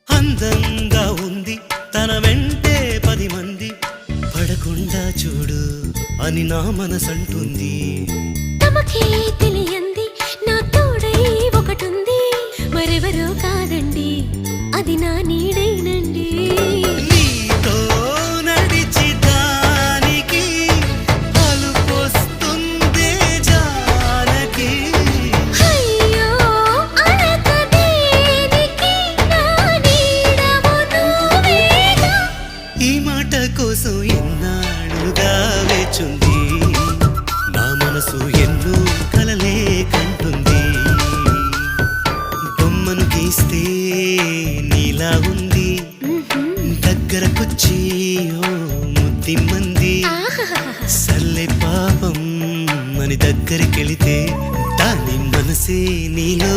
అందంగా ఉంది తన వెంటే 10 మంది పడకుండా చూడు అని నా మనసంటుంది. తమకే తెలియంది నా తోడై ఒకటుంది, మరెవరో కాదండి అది నా నీడైనండి. నీతో నడిచి దానికి అలుపొస్తుందే జానకి. అయ్యో అనక దేనికి నా నీడవు నువ్వేగా. ఈ మాట కోసం ఎన్నాళ్ళుగా వేచుంది నా మనసు, ఎన్నో కలలే కంటుంది. బొమ్మను గీస్తే నీలా ఉంది, దగ్గరకొచ్చి ఓ ముద్దిమ్మంది. సల్లే పాపం అని దగ్గరికెళితే దాని మనసే నీలో